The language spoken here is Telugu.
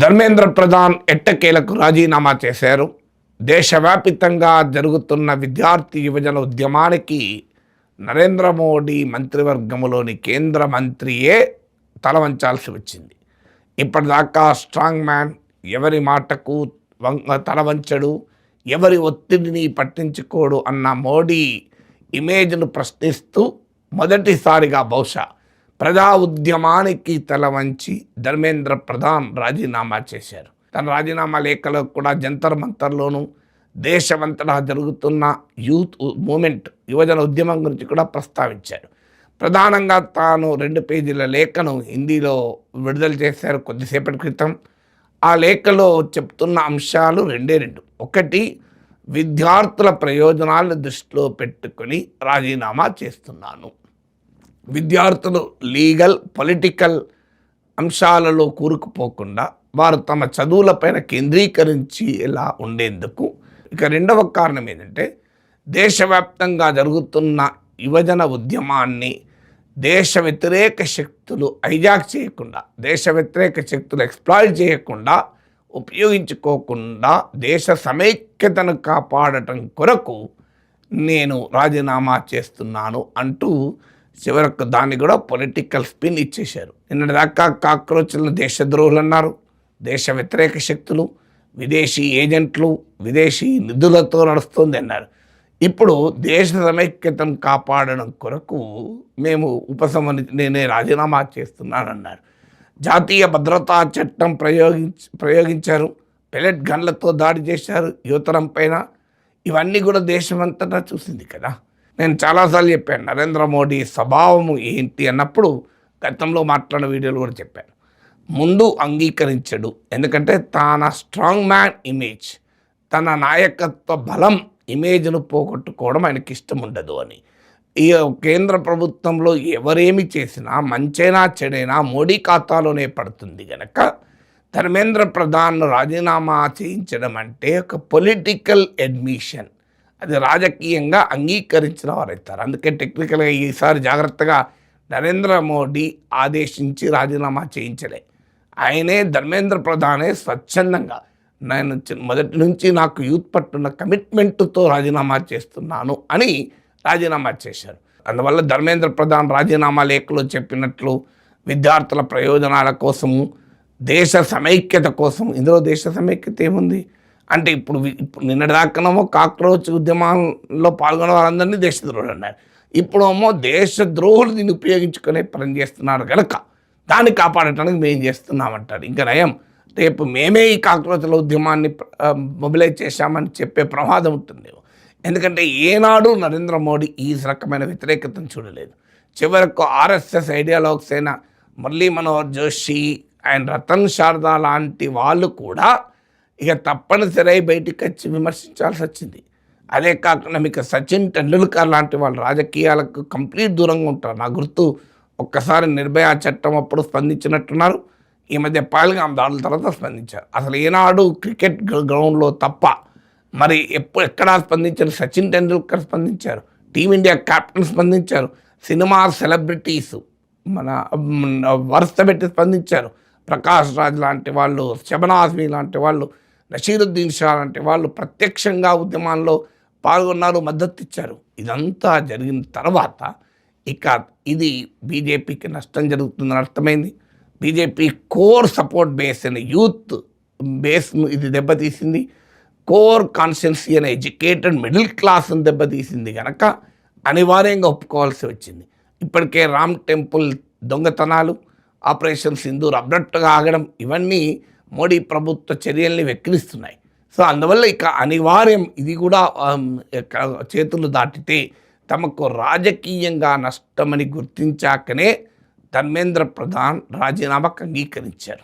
ధర్మేంద్ర ప్రధాన్ ఎట్టకేలకు రాజీనామా చేశారు. దేశవ్యాపితంగా జరుగుతున్న విద్యార్థి యువజన ఉద్యమానికి నరేంద్ర మోడీ మంత్రివర్గంలోని కేంద్ర మంత్రియే తలవంచాల్సి వచ్చింది. ఇప్పటిదాకా స్ట్రాంగ్ మ్యాన్, ఎవరి మాటకు తలవంచడు, ఎవరి ఒత్తిడిని పట్టించుకోడు అన్న మోడీ ఇమేజ్ను ప్రశ్నిస్తూ మొదటిసారిగా బహుశా ప్రజా ఉద్యమానికి తలవంచి ధర్మేంద్ర ప్రధాన్ రాజీనామా చేశారు. తన రాజీనామా లేఖలో కూడా జంతర్ మంతర్లోనూ దేశమంతటా జరుగుతున్న యూత్ మూమెంట్, యువజన ఉద్యమం గురించి కూడా ప్రస్తావించారు. ప్రధానంగా తాను 2 పేజీల లేఖను హిందీలో విడుదల చేశారు కొద్దిసేపటి క్రితం. ఆ లేఖలో చెప్తున్న అంశాలు 2. ఒకటి, విద్యార్థుల ప్రయోజనాలను దృష్టిలో పెట్టుకొని రాజీనామా చేస్తున్నాను. విద్యార్థులు లీగల్, పొలిటికల్ అంశాలలో కూరుకుపోకుండా వారు తమ చదువులపైన కేంద్రీకరించేలా ఉండేందుకు. ఇక 2వ కారణం ఏంటంటే, దేశవ్యాప్తంగా జరుగుతున్న యువజన ఉద్యమాన్ని దేశ వ్యతిరేక శక్తులు హైజాక్ చేయకుండా, దేశ వ్యతిరేక శక్తులు ఎక్స్‌ప్లాయిట్ చేయకుండా, ఉపయోగించుకోకుండా దేశ సమైక్యతను కాపాడటం కొరకు నేను రాజీనామా చేస్తున్నాను అంటూ చివరకు దాన్ని కూడా పొలిటికల్ స్పిన్ ఇచ్చేశారు. నిన్నటిదాకా కాక్రోచ్లను దేశద్రోహులు అన్నారు, దేశ వ్యతిరేక శక్తులు, విదేశీ ఏజెంట్లు, విదేశీ నిధులతో నడుస్తుంది అన్నారు. ఇప్పుడు దేశ సమైక్యతను కాపాడడం కొరకు మేము నేనే రాజీనామా చేస్తున్నానన్నారు. జాతీయ భద్రతా చట్టం ప్రయోగించారు, పెలెట్ గన్లతో దాడి చేశారు యువతరం పైన. ఇవన్నీ కూడా దేశమంతటా చూసింది కదా. నేను చాలాసార్లు చెప్పాను, నరేంద్ర మోడీ స్వభావము ఏంటి అన్నప్పుడు గతంలో మాట్లాడిన వీడియోలు కూడా చెప్పాను. ముందు అంగీకరించడు, ఎందుకంటే తన స్ట్రాంగ్ మ్యాన్ ఇమేజ్, తన నాయకత్వ బలం ఇమేజ్ను పోగొట్టుకోవడం ఆయనకి ఇష్టం ఉండదు అని. ఈ కేంద్ర ప్రభుత్వంలో ఎవరేమి చేసినా, మంచైనా చెడైనా మోడీ ఖాతాలోనే పడుతుంది కనుక ధర్మేంద్ర ప్రధాన్ రాజీనామా చేయించడం అంటే ఒక పొలిటికల్ అడ్మిషన్, అది రాజకీయంగా అంగీకరించిన వారవుతారు. అందుకే టెక్నికల్గా ఈసారి జాగ్రత్తగా నరేంద్ర మోడీ ఆదేశించి రాజీనామా చేయించలే. ఆయనే, ధర్మేంద్ర ప్రధానే స్వచ్ఛందంగా నేను మొదటి నుంచి నాకు యూత్ పట్టున్న కమిట్మెంట్తో రాజీనామా చేస్తున్నాను అని రాజీనామా చేశారు. అందువల్ల ధర్మేంద్ర ప్రధాన్ రాజీనామా లేఖలో చెప్పినట్లు విద్యార్థుల ప్రయోజనాల కోసము, దేశ సమైక్యత కోసం, ఇందులో దేశ సమైక్యత ఏముంది అంటే, ఇప్పుడు నిన్నటిదాకానేమో కాక్రోచ్ ఉద్యమంలో పాల్గొన్న వారందరినీ దేశద్రోహులు అన్నారు. ఇప్పుడేమో దేశద్రోహులు దీన్ని ఉపయోగించుకునే పని చేస్తున్నారు కనుక దాన్ని కాపాడటానికి మేము చేస్తున్నామంటారు. ఇంకా నయం, రేపు మేమే ఈ కాక్రోచ్ల ఉద్యమాన్ని మొబిలైజ్ చేశామని చెప్పే ప్రమాదం ఉంటుంది. ఎందుకంటే ఏనాడు నరేంద్ర మోడీ ఈ రకమైన వ్యతిరేకతను చూడలేదు. చివరకు ఆర్ఎస్ఎస్ ఐడియాలజీస్ అయిన మురళీ మనోహర్ జోషి అండ్ రతన్ శారదా లాంటి వాళ్ళు కూడా ఇక తప్పనిసరి బయటికి వచ్చి విమర్శించాల్సి వచ్చింది. అదే కాకుండా మీకు సచిన్ టెండూల్కర్ లాంటి వాళ్ళు రాజకీయాలకు కంప్లీట్ దూరంగా ఉంటారు. నా గుర్తు, ఒక్కసారి నిర్భయ చట్టం అప్పుడు స్పందించినట్టున్నారు, ఈ మధ్య పహల్గామ్ దాడుల తర్వాత స్పందించారు. అసలు ఏనాడు క్రికెట్ గ్రౌండ్లో తప్ప మరి ఎక్కడా స్పందించారు. సచిన్ టెండూల్కర్ స్పందించారు, టీమిండియా కెప్టెన్ స్పందించారు, సినిమా సెలబ్రిటీసు మన వరుస పెట్టి స్పందించారు. ప్రకాష్ రాజ్ లాంటి వాళ్ళు, షబనాజ్ ఆజ్మీ లాంటి వాళ్ళు, నషీరుద్దీన్ షా లాంటి వాళ్ళు ప్రత్యక్షంగా ఉద్యమాల్లో పాల్గొన్నారు, మద్దతు ఇచ్చారు. ఇదంతా జరిగిన తర్వాత ఇక ఇది బీజేపీకి నష్టం జరుగుతుందని అర్థమైంది. బీజేపీ కోర్ సపోర్ట్ బేస్ అయిన యూత్ బేస్ను ఇది దెబ్బతీసింది. కోర్ కాన్స్టిట్యుయెన్సీ అనే ఎడ్యుకేటెడ్ మిడిల్ క్లాస్ను దెబ్బతీసింది కనుక అనివార్యంగా ఒప్పుకోవాల్సి వచ్చింది. ఇప్పటికే రామ్ టెంపుల్ దొంగతనాలు, ఆపరేషన్ సింధూర్ అబ్రప్ట్గా ఆగడం, ఇవన్నీ మోడీ ప్రభుత్వ చర్యల్ని వెక్కిరిస్తున్నాయి. సో అందువల్ల ఇక అనివార్యం, ఇది కూడా చేతులు దాటితే తమకు రాజకీయంగా నష్టమని గుర్తించాకనే ధర్మేంద్ర ప్రధాన్ రాజీనామాకు అంగీకరించారు.